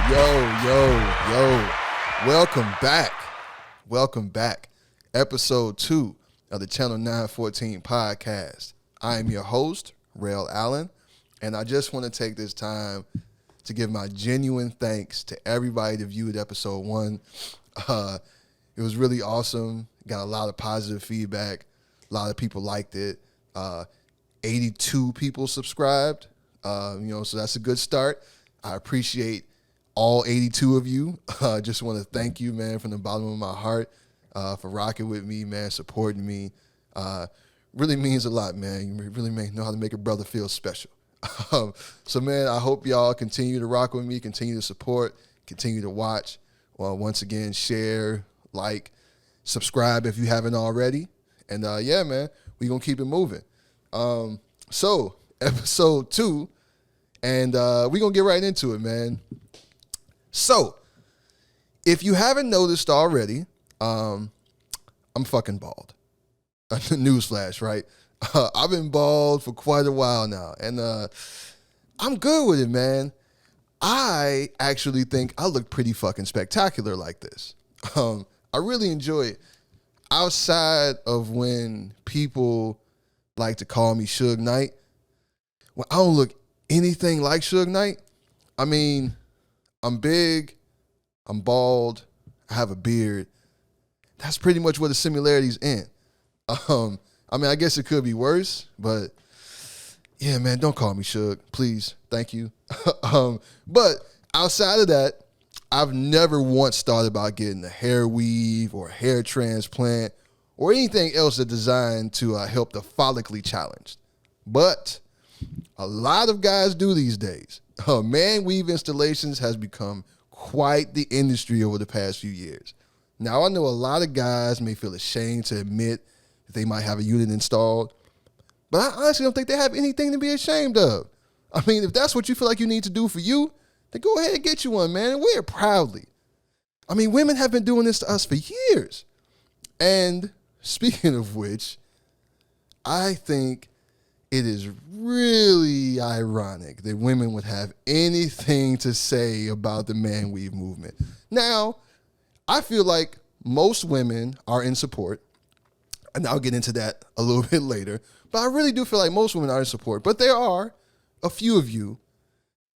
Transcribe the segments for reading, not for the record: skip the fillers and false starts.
Yo. Welcome back. Episode 2 of the Channel 914 podcast. I am your host, Rail Allen, and I just want to take this time to give my genuine thanks to everybody that viewed episode 1. It was really awesome. Got a lot of positive feedback. A lot of people liked it. 82 people subscribed. So that's a good start. I appreciate all 82 of you. Just want to thank you, man, from the bottom of my heart for rocking with me, man, supporting me. Really means a lot, man. You really know how to make a brother feel special. So, man, I hope y'all continue to rock with me, continue to support, continue to watch. Well, once again, share, like, subscribe if you haven't already. And, yeah, man, we're going to keep it moving. So, episode 2, and we're going to get right into it, man. So, if you haven't noticed already, I'm fucking bald. Newsflash, right? I've been bald for quite a while now, and I'm good with it, man. I actually think I look pretty fucking spectacular like this. I really enjoy it. Outside of when people like to call me Suge Knight, well, I don't look anything like Suge Knight. I mean, I'm big, I'm bald, I have a beard. That's pretty much where the similarities end. I guess it could be worse, but yeah, man, don't call me Suge, please. Thank you. But outside of that, I've never once thought about getting a hair weave or a hair transplant or anything else that's designed to help the follically challenged. But a lot of guys do these days. Man weave installations has become quite the industry over the past few years. Now, I know a lot of guys may feel ashamed to admit that they might have a unit installed, but I honestly don't think they have anything to be ashamed of. I mean, if that's what you feel like you need to do for you, then go ahead and get you one, man, and wear it proudly. I mean, women have been doing this to us for years. And speaking of which, I think it is really ironic that women would have anything to say about the man weave movement. Now, I feel like most women are in support, and I'll get into that a little bit later, but I really do feel like most women are in support. But there are a few of you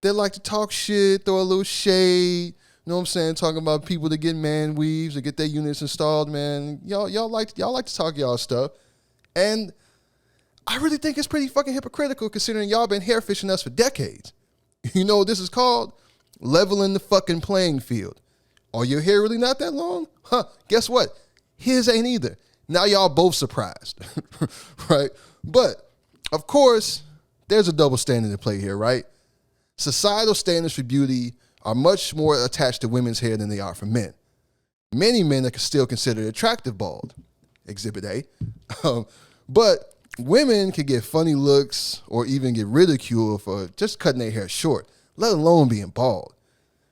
that like to talk shit, throw a little shade, you know what I'm saying, talking about people that get man weaves or get their units installed, man. Y'all like to talk y'all stuff. And I really think it's pretty fucking hypocritical considering y'all been hair fishing us for decades. You know what this is called? Leveling the fucking playing field. Are your hair really not that long? Guess what? His ain't either. Now y'all both surprised, right? But, of course, there's a double standard at play here, right? Societal standards for beauty are much more attached to women's hair than they are for men. Many men are still considered attractive bald, Exhibit A. But women can get funny looks or even get ridiculed for just cutting their hair short, let alone being bald,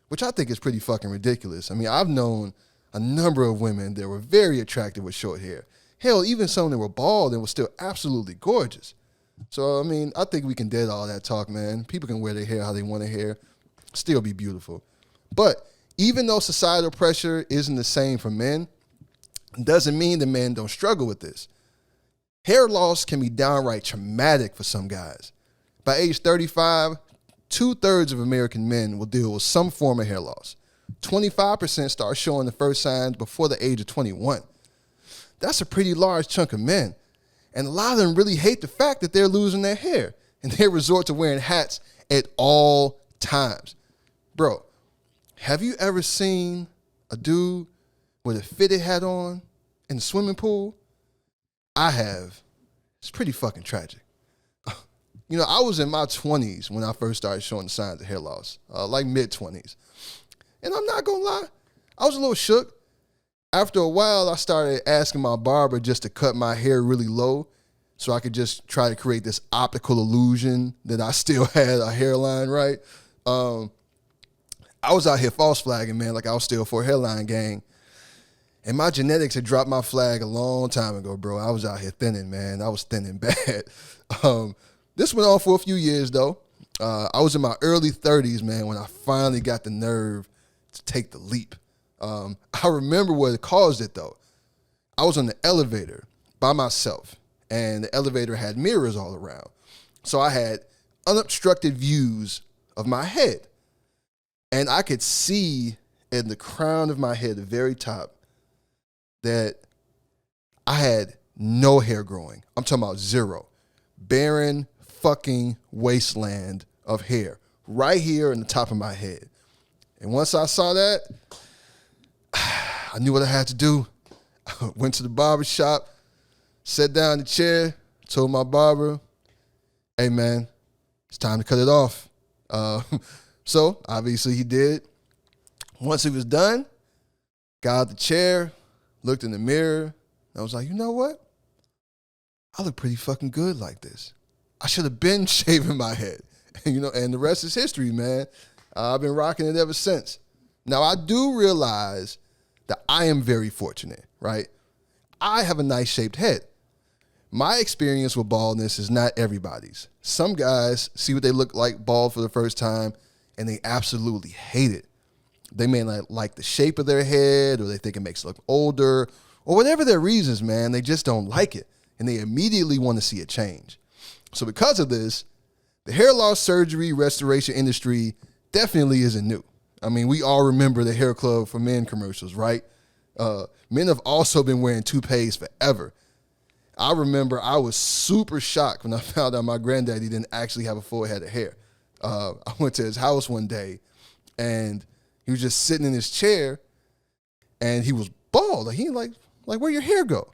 which I think is pretty fucking ridiculous. I mean, I've known a number of women that were very attractive with short hair. Hell, even some that were bald and were still absolutely gorgeous. So, I mean, I think we can dead all that talk, man. People can wear their hair how they want their hair, still be beautiful. But even though societal pressure isn't the same for men, it doesn't mean that men don't struggle with this. Hair loss can be downright traumatic for some guys. By age 35, 2/3 of American men will deal with some form of hair loss. 25% start showing the first signs before the age of 21. That's a pretty large chunk of men. And a lot of them really hate the fact that they're losing their hair. And they resort to wearing hats at all times. Bro, have you ever seen a dude with a fitted hat on in the swimming pool? I have. It's pretty fucking tragic. You know, I was in my 20s when I first started showing the signs of hair loss, like mid-20s. And I'm not going to lie, I was a little shook. After a while, I started asking my barber just to cut my hair really low so I could just try to create this optical illusion that I still had a hairline, right? I was out here false flagging, man, like I was still for a hairline gang. And my genetics had dropped my flag a long time ago, bro. I was out here thinning, man. I was thinning bad. This went on for a few years, though. I was in my early 30s, man, when I finally got the nerve to take the leap. I remember what caused it, though. I was on the elevator by myself, and the elevator had mirrors all around. So I had unobstructed views of my head. And I could see in the crown of my head, the very top, that I had no hair growing. I'm talking about zero. Barren fucking wasteland of hair right here in the top of my head. And once I saw that, I knew what I had to do. I went to the barber shop, sat down in the chair, told my barber, hey man, it's time to cut it off. So obviously he did. Once he was done, got out the chair, looked in the mirror, and I was like, you know what? I look pretty fucking good like this. I should have been shaving my head. And the rest is history, man. I've been rocking it ever since. Now, I do realize that I am very fortunate, right? I have a nice shaped head. My experience with baldness is not everybody's. Some guys see what they look like bald for the first time, and they absolutely hate it. They may not like the shape of their head, or they think it makes it look older, or whatever their reasons, man, they just don't like it, and they immediately want to see it change. So because of this, the hair loss surgery restoration industry definitely isn't new. I mean, we all remember the Hair Club for Men commercials, right? Men have also been wearing toupees forever. I remember I was super shocked when I found out my granddaddy didn't actually have a full head of hair. I went to his house one day, and he was just sitting in his chair, and he was bald. He like where your hair go?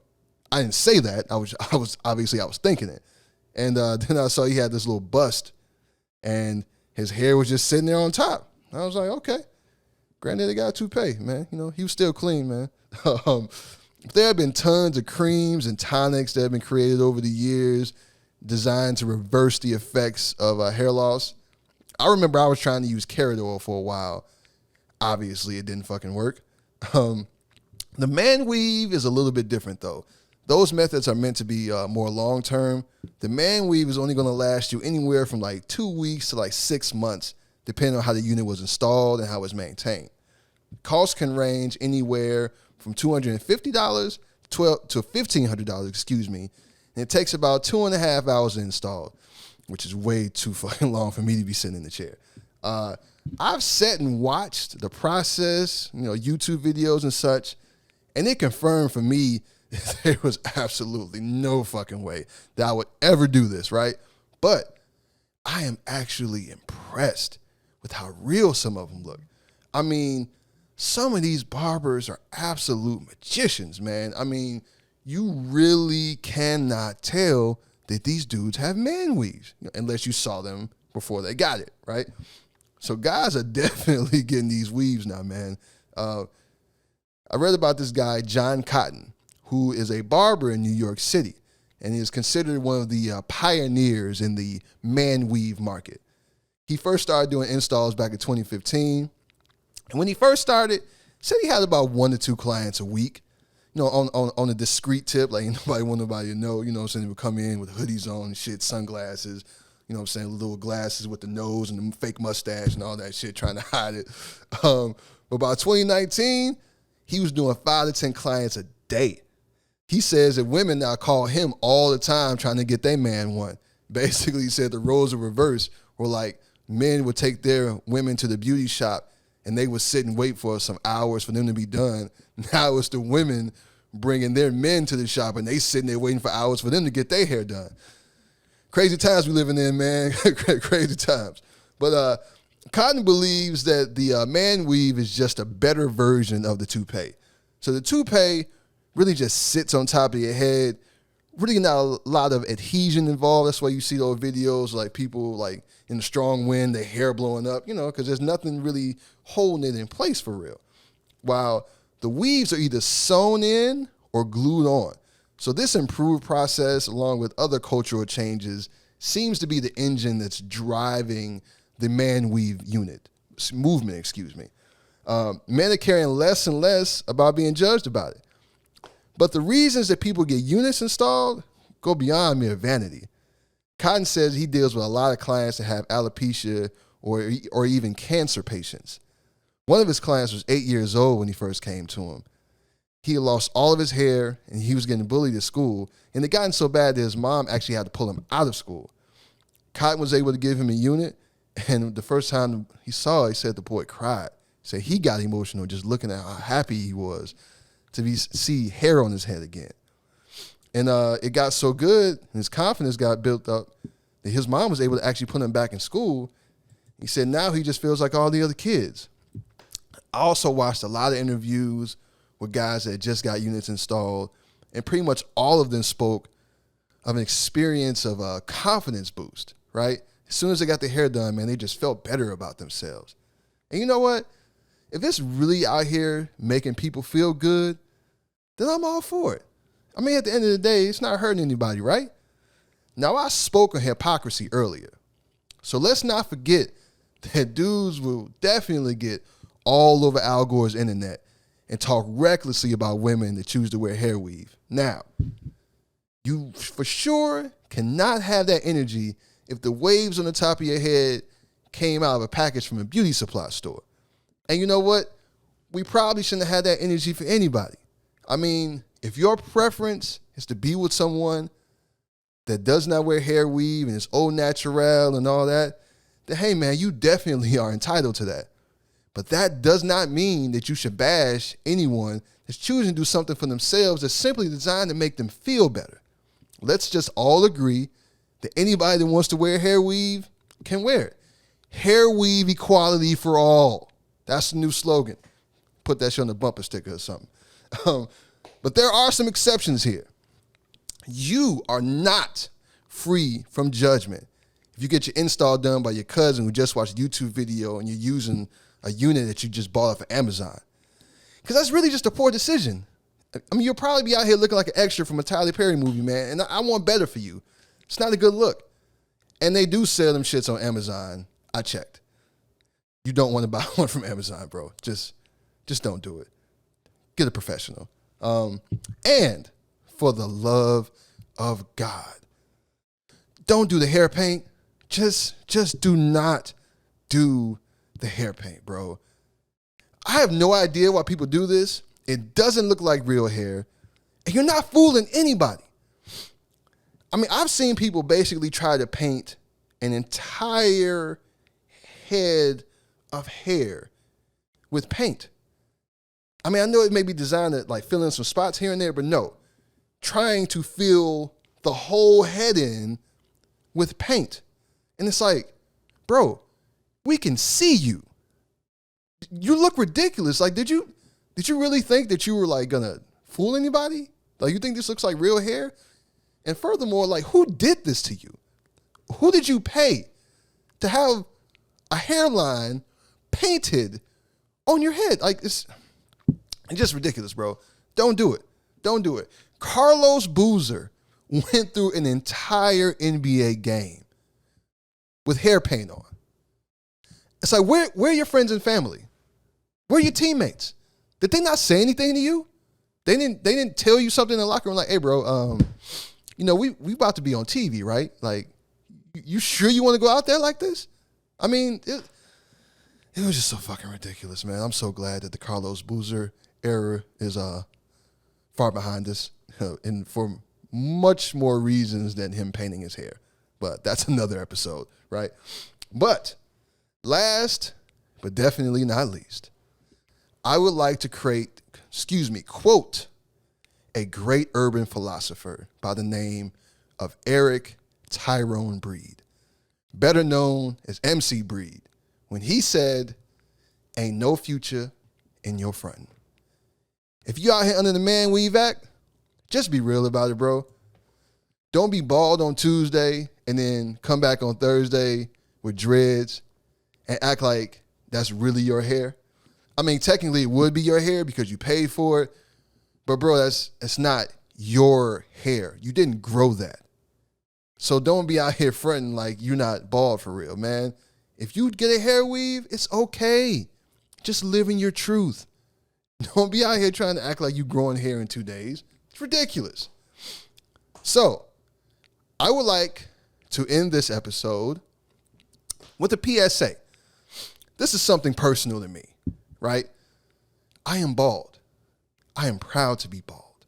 I didn't say that. I was obviously I was thinking it. And then I saw he had this little bust, and his hair was just sitting there on top. I was like, okay, granddaddy got a toupee, man. He was still clean, man. There have been tons of creams and tonics that have been created over the years designed to reverse the effects of hair loss. I remember I was trying to use carrot oil for a while. Obviously, it didn't fucking work. The man weave is a little bit different, though. Those methods are meant to be more long-term. The man weave is only going to last you anywhere from like 2 weeks to like 6 months, depending on how the unit was installed and how it's maintained. Costs can range anywhere from $250 to $1,500, excuse me. And it takes about 2.5 hours to install, which is way too fucking long for me to be sitting in the chair. I've sat and watched the process, YouTube videos and such, and it confirmed for me there was absolutely no fucking way that I would ever do this, right? But I am actually impressed with how real some of them look. I mean, some of these barbers are absolute magicians, man. I mean, you really cannot tell that these dudes have man weaves, unless you saw them before they got it, right? So guys are definitely getting these weaves now, man. I read about this guy, John Cotton, who is a barber in New York City, and is considered one of the pioneers in the man weave market. He first started doing installs back in 2015. And when he first started, said he had about 1 to 2 clients a week, on a discreet tip, like nobody want nobody to know, saying he would come in with hoodies on and shit, sunglasses, little glasses with the nose and the fake mustache and all that shit, trying to hide it. But by 2019, he was doing 5 to 10 clients a day. He says that women now call him all the time trying to get their man one. Basically, he said the roles are reversed, where like men would take their women to the beauty shop and they would sit and wait for some hours for them to be done. Now it's the women bringing their men to the shop and they sitting there waiting for hours for them to get their hair done. Crazy times we living in, man. Crazy times. But Cotton believes that the man weave is just a better version of the toupee. So the toupee really just sits on top of your head. Really not a lot of adhesion involved. That's why you see those videos like people like in the strong wind, their hair blowing up, because there's nothing really holding it in place for real. While the weaves are either sewn in or glued on. So this improved process, along with other cultural changes, seems to be the engine that's driving the man weave movement. Men are caring less and less about being judged about it. But the reasons that people get units installed go beyond mere vanity. Cotton says he deals with a lot of clients that have alopecia or even cancer patients. One of his clients was 8 years old when he first came to him. He had lost all of his hair and he was getting bullied at school. And it gotten so bad that his mom actually had to pull him out of school. Cotton was able to give him a unit. And the first time he saw it, he said the boy cried. He said he got emotional just looking at how happy he was to see hair on his head again. And it got so good, his confidence got built up, that his mom was able to actually put him back in school. He said now he just feels like all the other kids. I also watched a lot of interviews with guys that just got units installed, and pretty much all of them spoke of an experience of a confidence boost, right? As soon as they got their hair done, man, they just felt better about themselves. And you know what? If it's really out here making people feel good, then I'm all for it. I mean, at the end of the day, it's not hurting anybody, right? Now, I spoke on hypocrisy earlier. So let's not forget that dudes will definitely get all over Al Gore's internet and talk recklessly about women that choose to wear hair weave. Now, you for sure cannot have that energy if the waves on the top of your head came out of a package from a beauty supply store. And you know what? We probably shouldn't have had that energy for anybody. I mean, if your preference is to be with someone that does not wear hair weave and is au naturel and all that, then hey man, you definitely are entitled to that. But that does not mean that you should bash anyone that's choosing to do something for themselves that's simply designed to make them feel better. Let's just all agree that anybody that wants to wear hair weave can wear it. Hair weave equality for all. That's the new slogan. Put that shit on the bumper sticker or something. But there are some exceptions here. You are not free from judgment. If you get your install done by your cousin who just watched a YouTube video and you're using a unit that you just bought off of Amazon. Because that's really just a poor decision. I mean, you'll probably be out here looking like an extra from a Tyler Perry movie, man, and I want better for you. It's not a good look. And they do sell them shits on Amazon. I checked. You don't want to buy one from Amazon, bro. Just don't do it. Get a professional. And for the love of God, don't do the hair paint. Just do not do the hair paint, bro. I have no idea why people do this. It doesn't look like real hair. And you're not fooling anybody. I mean, I've seen people basically try to paint an entire head of hair with paint. I mean, I know it may be designed to like fill in some spots here and there, but no. Trying to fill the whole head in with paint. And it's like, bro, we can see you. You look ridiculous. Like, did you really think that you were like gonna fool anybody? Like, you think this looks like real hair? And furthermore, like, who did this to you? Who did you pay to have a hairline painted on your head? Like, it's just ridiculous, bro. Don't do it. Don't do it. Carlos Boozer went through an entire NBA game with hair paint on. It's like, where are your friends and family? Where are your teammates? Did they not say anything to you? They didn't tell you something in the locker room like, hey, bro, you know, we about to be on TV, right? Like, you sure you want to go out there like this? I mean, it was just so fucking ridiculous, man. I'm so glad that the Carlos Boozer era is far behind us, and for much more reasons than him painting his hair. But that's another episode, right? But last, but definitely not least, I would like to quote a great urban philosopher by the name of Eric Tyrone Breed, better known as MC Breed, when he said, ain't no future in your front. If you out here under the man weave act, just be real about it, bro. Don't be bald on Tuesday and then come back on Thursday with dreads and act like that's really your hair. I mean, technically it would be your hair because you paid for it, but bro, that's not your hair. You didn't grow that. So don't be out here fronting like you're not bald for real, man. If you get a hair weave, it's okay. Just live in your truth. Don't be out here trying to act like you growing hair in 2 days. It's ridiculous. So I would like to end this episode with a PSA. This is something personal to me, right? I am bald. I am proud to be bald.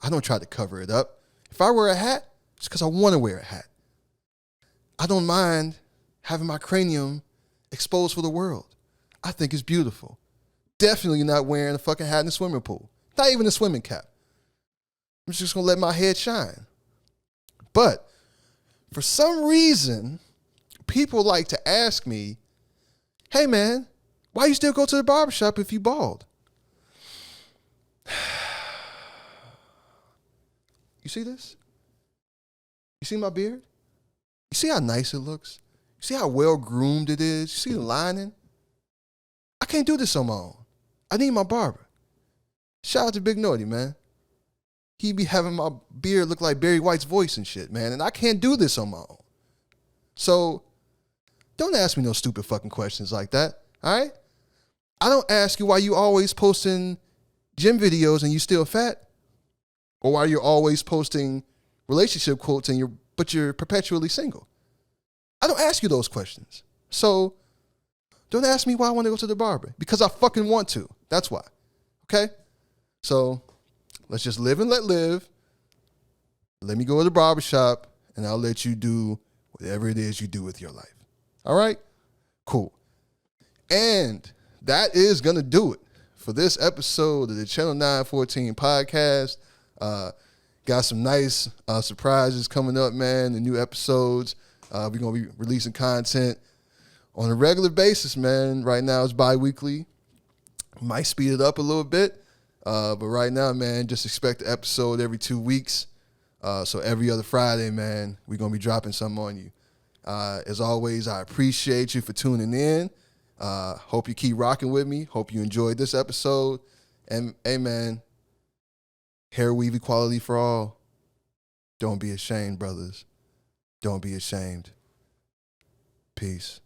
I don't try to cover it up. If I wear a hat, it's because I want to wear a hat. I don't mind having my cranium exposed for the world. I think it's beautiful. Definitely not wearing a fucking hat in the swimming pool. Not even a swimming cap. I'm just going to let my head shine. But for some reason, people like to ask me, hey man, why you still go to the barbershop if you bald? You see this? You see my beard? You see how nice it looks? You see how well groomed it is? You see the lining? I can't do this on my own. I need my barber. Shout out to Big Naughty, man. He be having my beard look like Barry White's voice and shit, man. And I can't do this on my own. So don't ask me no stupid fucking questions like that, all right? I don't ask you why you always posting gym videos and you still fat, or why you're always posting relationship quotes and but you're perpetually single. I don't ask you those questions. So don't ask me why I want to go to the barber, because I fucking want to. That's why. Okay? So let's just live and let live. Let me go to the barbershop and I'll let you do whatever it is you do with your life. All right? Cool. And that is going to do it for this episode of the Channel 914 podcast. Got some nice surprises coming up, man. The new episodes. We're going to be releasing content on a regular basis, man. Right now it's bi-weekly. Might speed it up a little bit. But right now, man, just expect the episode every 2 weeks. So every other Friday, man, we're going to be dropping something on you. As always, I appreciate you for tuning in. Hope you keep rocking with me. Hope you enjoyed this episode. And, hey, man, hair weave equality for all. Don't be ashamed, brothers. Don't be ashamed. Peace.